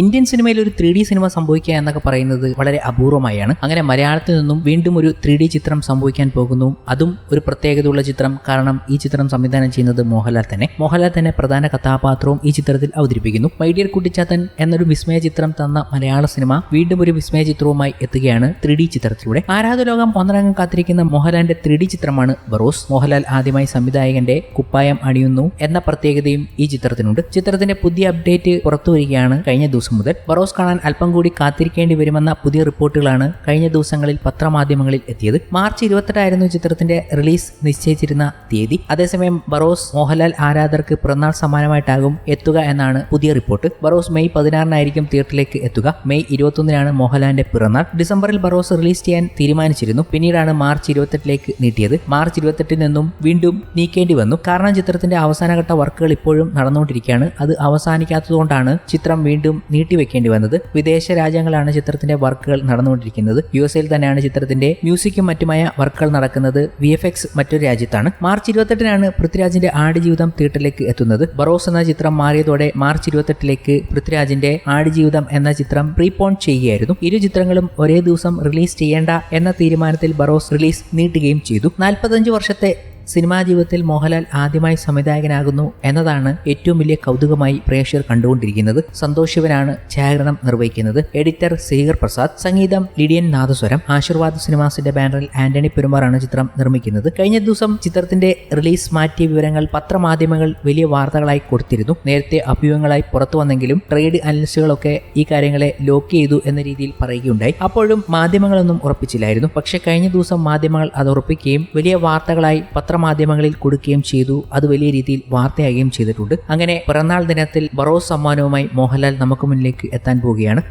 Indian സിനിമയിൽ ഒരു 3D cinema സംഭവിക്കുക എന്നൊക്കെ പറയുന്നത് വളരെ അപൂർവമായാണ്. അങ്ങനെ മലയാളത്തിൽ നിന്നും വീണ്ടും ഒരു 3D ചിത്രം സംഭവിക്കാൻ പോകുന്നു. അതും ഒരു പ്രത്യേകതയുള്ള ചിത്രം. കാരണം ഈ ചിത്രം സംവിധാനം ചെയ്യുന്നത് മോഹൻലാൽ തന്നെ പ്രധാന കഥാപാത്രവും ഈ ചിത്രത്തിൽ അവതരിപ്പിക്കുന്നു. മൈ ഡിയർ കുട്ടിച്ചാത്തൻ എന്നൊരു വിസ്മയ ചിത്രം തന്ന മലയാള സിനിമ വീണ്ടും ഒരു വിസ്മയ ചിത്രവുമായി എത്തുകയാണ് 3D ചിത്രത്തിലൂടെ. ആരാധലോകം ഒന്നടങ്കം കാത്തിരിക്കുന്ന മോഹൻലാലിന്റെ 3D ചിത്രമാണ് ബറോസ്. മോഹൻലാൽ ആദ്യമായി സംവിധായകന്റെ കുപ്പായം അണിയുന്നു എന്ന പ്രത്യേകതയും ഈ ചിത്രത്തിനുണ്ട്. ചിത്രത്തിന്റെ പുതിയ അപ്ഡേറ്റ് പുറത്തുവരികയാണ് കഴിഞ്ഞ ദിവസം മുതൽ. ബറോസ് കാണാൻ അല്പം കൂടി കാത്തിരിക്കേണ്ടി വരുമെന്ന പുതിയ റിപ്പോർട്ടുകളാണ് കഴിഞ്ഞ ദിവസങ്ങളിൽ പത്രമാധ്യമങ്ങളിൽ എത്തിയത്. മാർച്ച് 28 ചിത്രത്തിന്റെ റിലീസ് നിശ്ചയിച്ചിരുന്ന തീയതി. അതേസമയം ബറോസ് മോഹൻലാൽ ആരാധകർക്ക് പിറന്നാൾ സമ്മാനമായിട്ടാകും എത്തുക എന്നാണ് പുതിയ റിപ്പോർട്ട്. ബറോസ് മെയ് 16 തിയേറ്ററിലേക്ക് എത്തുക. മെയ് 21 മോഹൻലാലിന്റെ പിറന്നാൾ. ഡിസംബറിൽ ബറോസ് റിലീസ് ചെയ്യാൻ തീരുമാനിച്ചിരുന്നു. പിന്നീടാണ് മാർച്ച് 28 നീട്ടിയത്. മാർച്ച് 28 നിന്നും വീണ്ടും നീക്കേണ്ടി വന്നു. കാരണം ചിത്രത്തിന്റെ അവസാനഘട്ട വർക്കുകൾ ഇപ്പോഴും നടന്നുകൊണ്ടിരിക്കുകയാണ്. അത് അവസാനിക്കാത്തതുകൊണ്ടാണ് ചിത്രം വീണ്ടും നീട്ടിവെക്കേണ്ടി വന്നത്. വിദേശ രാജ്യങ്ങളാണ് ചിത്രത്തിന്റെ വർക്കുകൾ നടന്നുകൊണ്ടിരിക്കുന്നത്. USA തന്നെയാണ് ചിത്രത്തിന്റെ മ്യൂസിക്കും മറ്റുമായ വർക്കുകൾ നടക്കുന്നത്. VFX മറ്റൊരു രാജ്യത്താണ്. മാർച്ച് 28 പൃഥ്വിരാജിന്റെ ആടുജീവിതം തിയേറ്ററിലേക്ക് എത്തുന്നത്. ബറോസ് എന്ന ചിത്രം മാറിയതോടെ മാർച്ച് 28 പൃഥ്വിരാജിന്റെ ആടുജീവിതം എന്ന ചിത്രം പ്രീപോൺ ചെയ്യുകയായിരുന്നു. ഇരു ചിത്രങ്ങളും ഒരേ ദിവസം റിലീസ് ചെയ്യേണ്ട എന്ന തീരുമാനത്തിൽ ബറോസ് റിലീസ് നീട്ടുകയും ചെയ്തു. 45 വർഷത്തെ സിനിമാ ജീവിതത്തിൽ മോഹൻലാൽ ആദ്യമായി സംവിധായകനാകുന്നു എന്നതാണ് ഏറ്റവും വലിയ കൗതുകമായി പ്രേക്ഷകർ കണ്ടുകൊണ്ടിരിക്കുന്നത്. സന്തോഷ് ശിവനാണ് ഛായാഗ്രഹണം നിർവഹിക്കുന്നത്. എഡിറ്റർ ശ്രീകർ പ്രസാദ്, സംഗീതം ലിഡിയൻ നാദസ്വരം. ആശീർവാദ് സിനിമാസിന്റെ ബാനറിൽ ആന്റണി പെരുമാറാണ് ചിത്രം നിർമ്മിക്കുന്നത്. കഴിഞ്ഞ ദിവസം ചിത്രത്തിന്റെ റിലീസ് മാറ്റിയ വിവരങ്ങൾ പത്രമാധ്യമങ്ങൾ വലിയ വാർത്തകളായി കൊടുത്തിരുന്നു. നേരത്തെ അഭ്യൂഹങ്ങളായി പുറത്തു വന്നെങ്കിലും ട്രേഡ് അനലിസ്റ്റുകളൊക്കെ ഈ കാര്യങ്ങളെ ലോക്ക് ചെയ്തു എന്ന രീതിയിൽ പറയുകയുണ്ടായി. അപ്പോഴും മാധ്യമങ്ങളൊന്നും ഉറപ്പിച്ചില്ലായിരുന്നു. പക്ഷേ കഴിഞ്ഞ ദിവസം മാധ്യമങ്ങൾ അത് ഉറപ്പിക്കുകയും വലിയ വാർത്തകളായി പത്രമാധ്യമങ്ങളിൽ കൊടുക്കുകയും ചെയ്തു. അത് വലിയ രീതിയിൽ വാർത്തയാകുകയും ചെയ്തിട്ടുണ്ട്. അങ്ങനെ പിറന്നാൾ ദിനത്തിൽ ബറോസ് സമ്മാനവുമായി മോഹൻലാൽ നമുക്ക് മുന്നിലേക്ക് എത്താൻ പോവുകയാണ്.